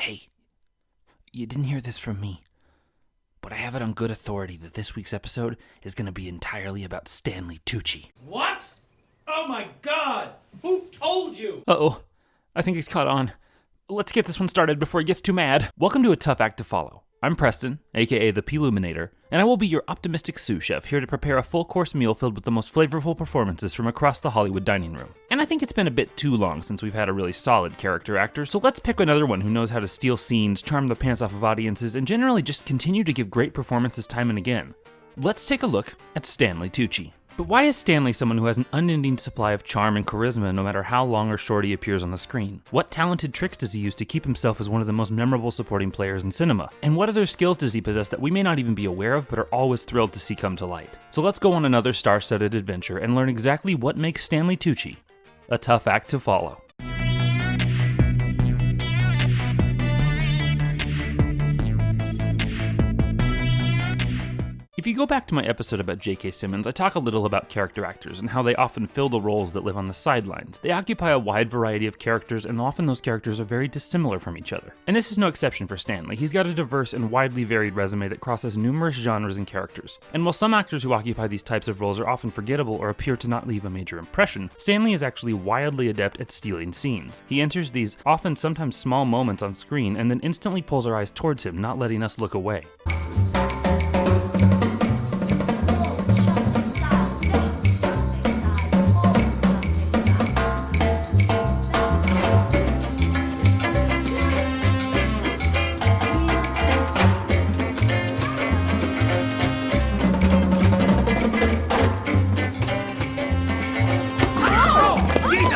Hey, you didn't hear this from me, but I have it on good authority that this week's episode is going to be entirely about Stanley Tucci. What? Oh my god! Who told you? Uh-oh, I think he's caught on. Let's get this one started before he gets too mad. Welcome to A Tough Act to Follow. I'm Preston, aka the Ploominator, and I will be your optimistic sous chef here to prepare a full-course meal filled with the most flavorful performances from across the Hollywood dining room. And I think it's been a bit too long since we've had a really solid character actor, so let's pick another one who knows how to steal scenes, charm the pants off of audiences, and generally just continue to give great performances time and again. Let's take a look at Stanley Tucci. But why is Stanley someone who has an unending supply of charm and charisma no matter how long or short he appears on the screen? What talented tricks does he use to keep himself as one of the most memorable supporting players in cinema? And what other skills does he possess that we may not even be aware of but are always thrilled to see come to light? So let's go on another star-studded adventure and learn exactly what makes Stanley Tucci a tough act to follow. If you go back to my episode about J.K. Simmons, I talk a little about character actors and how they often fill the roles that live on the sidelines. They occupy a wide variety of characters, and often those characters are very dissimilar from each other. And this is no exception for Stanley. He's got a diverse and widely varied resume that crosses numerous genres and characters. And while some actors who occupy these types of roles are often forgettable or appear to not leave a major impression, Stanley is actually wildly adept at stealing scenes. He enters these often sometimes small moments on screen and then instantly pulls our eyes towards him, not letting us look away.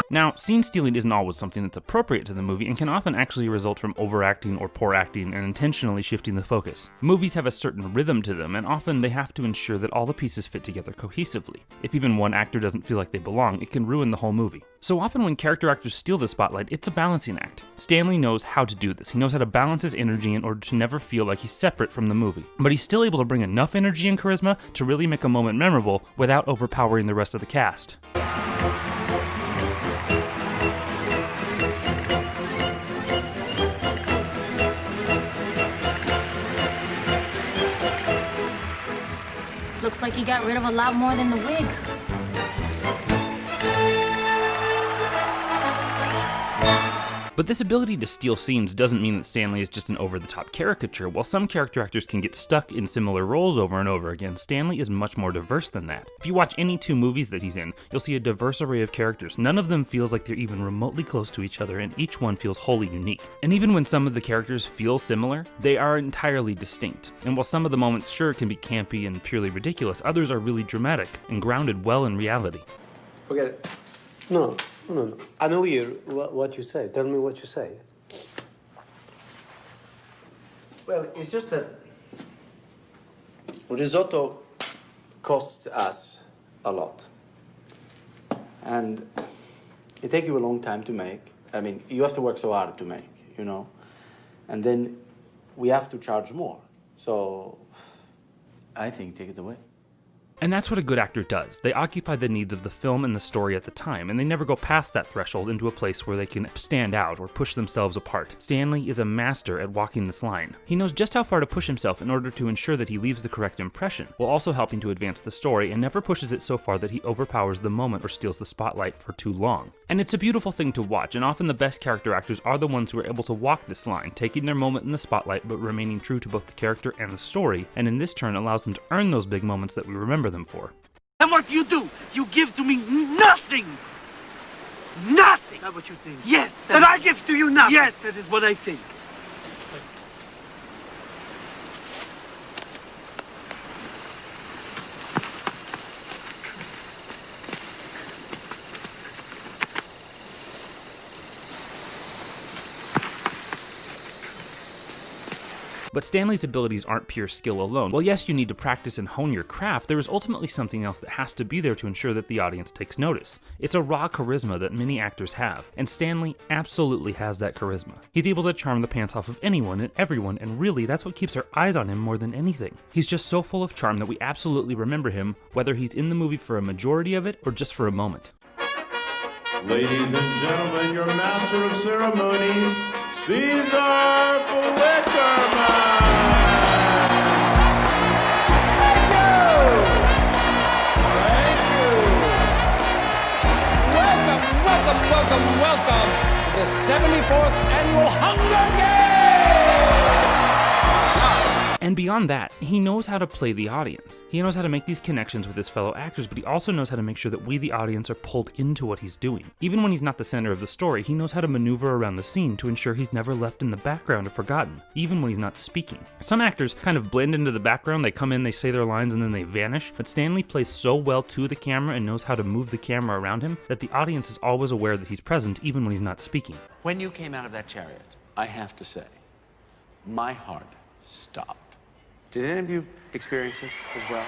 Now, scene stealing isn't always something that's appropriate to the movie and can often actually result from overacting or poor acting and intentionally shifting the focus. Movies have a certain rhythm to them, and often they have to ensure that all the pieces fit together cohesively. If even one actor doesn't feel like they belong, it can ruin the whole movie. So often when character actors steal the spotlight, it's a balancing act. Stanley knows how to do this. He knows how to balance his energy in order to never feel like he's separate from the movie. But he's still able to bring enough energy and charisma to really make a moment memorable without overpowering the rest of the cast. Looks like he got rid of a lot more than the wig. But this ability to steal scenes doesn't mean that Stanley is just an over-the-top caricature. While some character actors can get stuck in similar roles over and over again, Stanley is much more diverse than that. If you watch any two movies that he's in, you'll see a diverse array of characters. None of them feels like they're even remotely close to each other, and each one feels wholly unique. And even when some of the characters feel similar, they are entirely distinct. And while some of the moments sure can be campy and purely ridiculous, others are really dramatic and grounded well in reality. Forget it. No. I know what you say. Tell me what you say. Well, it's just that risotto costs us a lot. And it takes you a long time to make. I mean, you have to work so hard to make, you know. And then we have to charge more. So I think take it away. And that's what a good actor does. They occupy the needs of the film and the story at the time, and they never go past that threshold into a place where they can stand out or push themselves apart. Stanley is a master at walking this line. He knows just how far to push himself in order to ensure that he leaves the correct impression, while also helping to advance the story, and never pushes it so far that he overpowers the moment or steals the spotlight for too long. And it's a beautiful thing to watch, and often the best character actors are the ones who are able to walk this line, taking their moment in the spotlight but remaining true to both the character and the story, and in this turn allows them to earn those big moments that we remember them for. And what you do, you give to me nothing! Nothing! That's what you think? Yes! That I give to you nothing! Yes, that is what I think. But Stanley's abilities aren't pure skill alone. While yes, you need to practice and hone your craft, there is ultimately something else that has to be there to ensure that the audience takes notice. It's a raw charisma that many actors have, and Stanley absolutely has that charisma. He's able to charm the pants off of anyone and everyone, and really that's what keeps our eyes on him more than anything. He's just so full of charm that we absolutely remember him, whether he's in the movie for a majority of it or just for a moment. Ladies and gentlemen, your master of ceremonies, Caesar welcome to the 74th Annual Hunger Games! And beyond that, he knows how to play the audience. He knows how to make these connections with his fellow actors, but he also knows how to make sure that we, the audience, are pulled into what he's doing. Even when he's not the center of the story, he knows how to maneuver around the scene to ensure he's never left in the background or forgotten, even when he's not speaking. Some actors kind of blend into the background, they come in, they say their lines, and then they vanish, but Stanley plays so well to the camera and knows how to move the camera around him that the audience is always aware that he's present, even when he's not speaking. When you came out of that chariot, I have to say, my heart stopped. Did any of you experience this as well?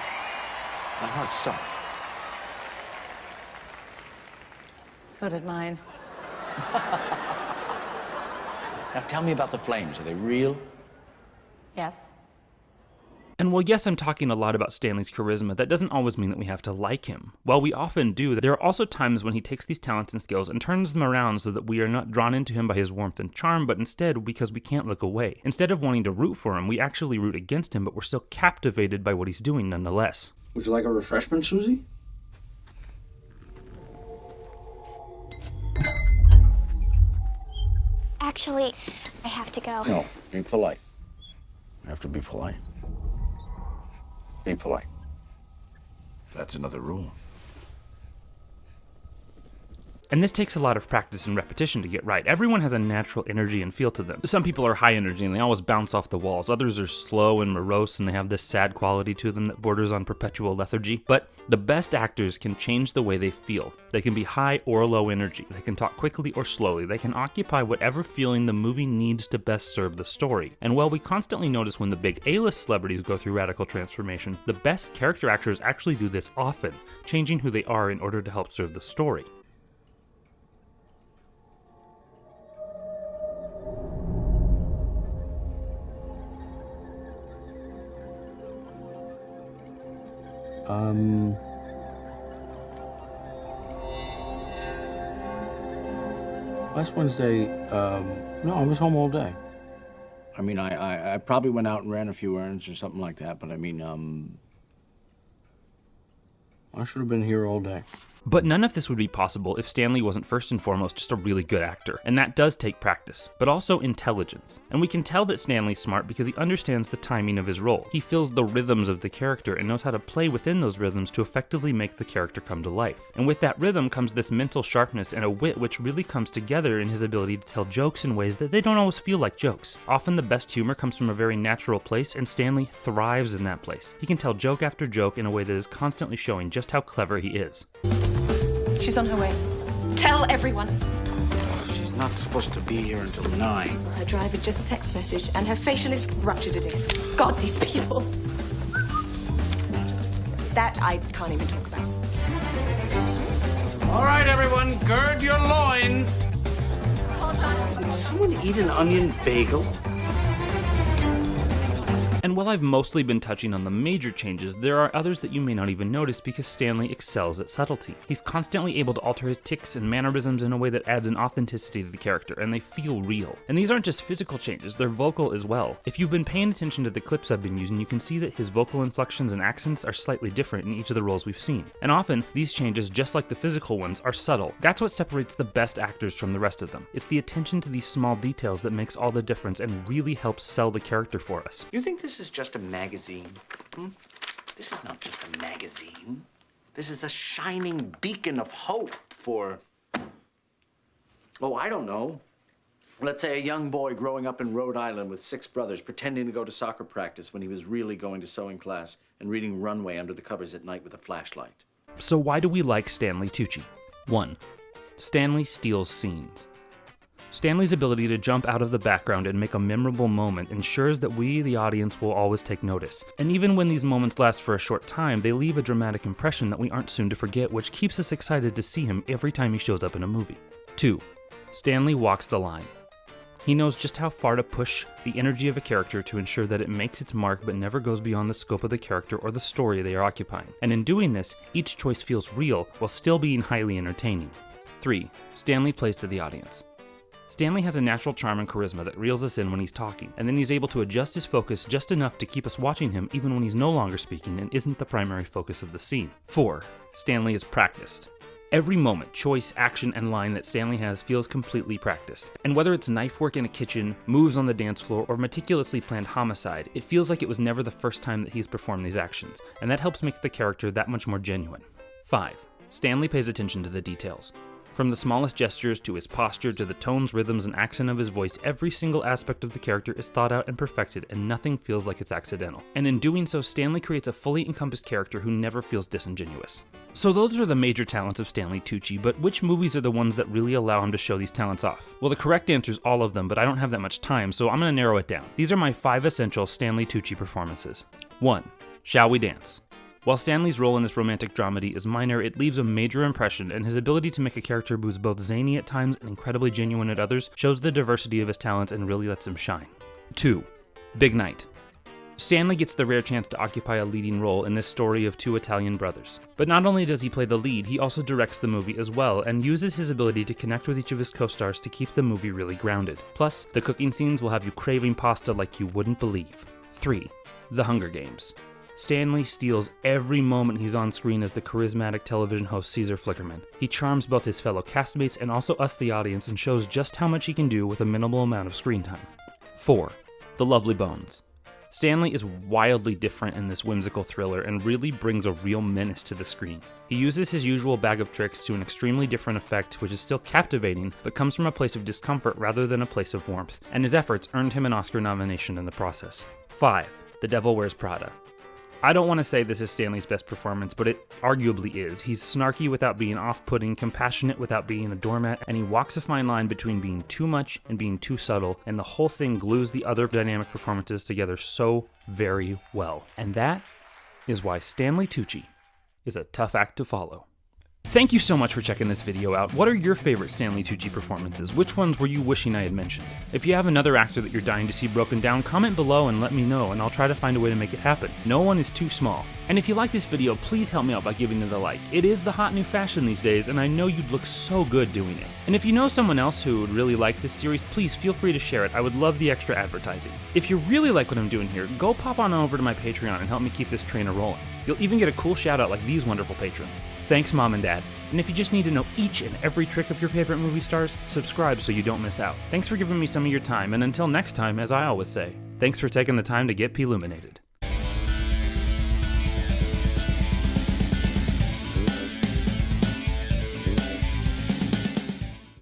My heart stopped. So did mine. Now tell me about the flames. Are they real? Yes. And while yes, I'm talking a lot about Stanley's charisma, that doesn't always mean that we have to like him. While we often do, there are also times when he takes these talents and skills and turns them around so that we are not drawn into him by his warmth and charm, but instead because we can't look away. Instead of wanting to root for him, we actually root against him, but we're still captivated by what he's doing nonetheless. Would you like a refreshment, Susie? Actually, I have to go. No, be polite. You have to be polite. Be polite. That's another rule. And this takes a lot of practice and repetition to get right. Everyone has a natural energy and feel to them. Some people are high energy and they always bounce off the walls. Others are slow and morose and they have this sad quality to them that borders on perpetual lethargy. But the best actors can change the way they feel. They can be high or low energy. They can talk quickly or slowly. They can occupy whatever feeling the movie needs to best serve the story. And while we constantly notice when the big A-list celebrities go through radical transformation, the best character actors actually do this often, changing who they are in order to help serve the story. Last Wednesday, no, I was home all day. I mean, I probably went out and ran a few errands or something like that, but I mean, I should have been here all day. But none of this would be possible if Stanley wasn't first and foremost just a really good actor, and that does take practice, but also intelligence. And we can tell that Stanley's smart because he understands the timing of his role. He feels the rhythms of the character and knows how to play within those rhythms to effectively make the character come to life. And with that rhythm comes this mental sharpness and a wit which really comes together in his ability to tell jokes in ways that they don't always feel like jokes. Often the best humor comes from a very natural place, and Stanley thrives in that place. He can tell joke after joke in a way that is constantly showing just how clever he is. She's on her way. Tell everyone. She's not supposed to be here until 9. Her driver just text messaged, and her facialist ruptured a disc. God, these people. That I can't even talk about. All right, everyone, gird your loins. Did someone eat an onion bagel? And while I've mostly been touching on the major changes, there are others that you may not even notice because Stanley excels at subtlety. He's constantly able to alter his tics and mannerisms in a way that adds an authenticity to the character, and they feel real. And these aren't just physical changes, they're vocal as well. If you've been paying attention to the clips I've been using, you can see that his vocal inflections and accents are slightly different in each of the roles we've seen. And often, these changes, just like the physical ones, are subtle. That's what separates the best actors from the rest of them. It's the attention to these small details that makes all the difference and really helps sell the character for us. You think this is just a magazine? This is not just a magazine. This is a shining beacon of hope for, oh, I don't know. Let's say a young boy growing up in Rhode Island with 6 brothers, pretending to go to soccer practice when he was really going to sewing class and reading Runway under the covers at night with a flashlight. So why do we like Stanley Tucci? 1. Stanley steals scenes. Stanley's ability to jump out of the background and make a memorable moment ensures that we, the audience, will always take notice. And even when these moments last for a short time, they leave a dramatic impression that we aren't soon to forget, which keeps us excited to see him every time he shows up in a movie. 2. Stanley walks the line. He knows just how far to push the energy of a character to ensure that it makes its mark but never goes beyond the scope of the character or the story they are occupying. And in doing this, each choice feels real while still being highly entertaining. 3. Stanley plays to the audience. Stanley has a natural charm and charisma that reels us in when he's talking, and then he's able to adjust his focus just enough to keep us watching him even when he's no longer speaking and isn't the primary focus of the scene. 4. Stanley is practiced. Every moment, choice, action, and line that Stanley has feels completely practiced. And whether it's knife work in a kitchen, moves on the dance floor, or meticulously planned homicide, it feels like it was never the first time that he's performed these actions, and that helps make the character that much more genuine. 5. Stanley pays attention to the details. From the smallest gestures to his posture to the tones, rhythms, and accent of his voice, every single aspect of the character is thought out and perfected, and nothing feels like it's accidental. And in doing so, Stanley creates a fully encompassed character who never feels disingenuous. So those are the major talents of Stanley Tucci, but which movies are the ones that really allow him to show these talents off? Well, the correct answer is all of them, but I don't have that much time, so I'm going to narrow it down. These are my 5 essential Stanley Tucci performances. 1. Shall We Dance? While Stanley's role in this romantic dramedy is minor, it leaves a major impression, and his ability to make a character who's both zany at times and incredibly genuine at others shows the diversity of his talents and really lets him shine. 2. Big Night. Stanley gets the rare chance to occupy a leading role in this story of 2 Italian brothers. But not only does he play the lead, he also directs the movie as well, and uses his ability to connect with each of his co-stars to keep the movie really grounded. Plus, the cooking scenes will have you craving pasta like you wouldn't believe. 3. The Hunger Games. Stanley steals every moment he's on screen as the charismatic television host Caesar Flickerman. He charms both his fellow castmates and also us, the audience, and shows just how much he can do with a minimal amount of screen time. 4. The Lovely Bones. Stanley is wildly different in this whimsical thriller and really brings a real menace to the screen. He uses his usual bag of tricks to an extremely different effect, which is still captivating, but comes from a place of discomfort rather than a place of warmth, and his efforts earned him an Oscar nomination in the process. 5. The Devil Wears Prada. I don't want to say this is Stanley's best performance, but it arguably is. He's snarky without being off-putting, compassionate without being a doormat, and he walks a fine line between being too much and being too subtle, and the whole thing glues the other dynamic performances together so very well. And that is why Stanley Tucci is a tough act to follow. Thank you so much for checking this video out. What are your favorite Stanley Tucci performances? Which ones were you wishing I had mentioned? If you have another actor that you're dying to see broken down, comment below and let me know, and I'll try to find a way to make it happen. No one is too small. And if you like this video, please help me out by giving it a like. It is the hot new fashion these days, and I know you'd look so good doing it. And if you know someone else who would really like this series, please feel free to share it. I would love the extra advertising. If you really like what I'm doing here, go pop on over to my Patreon and help me keep this train a-rolling. You'll even get a cool shout out like these wonderful patrons. Thanks, Mom and Dad. And if you just need to know each and every trick of your favorite movie stars, subscribe so you don't miss out. Thanks for giving me some of your time, and until next time, as I always say, thanks for taking the time to get Ploominated.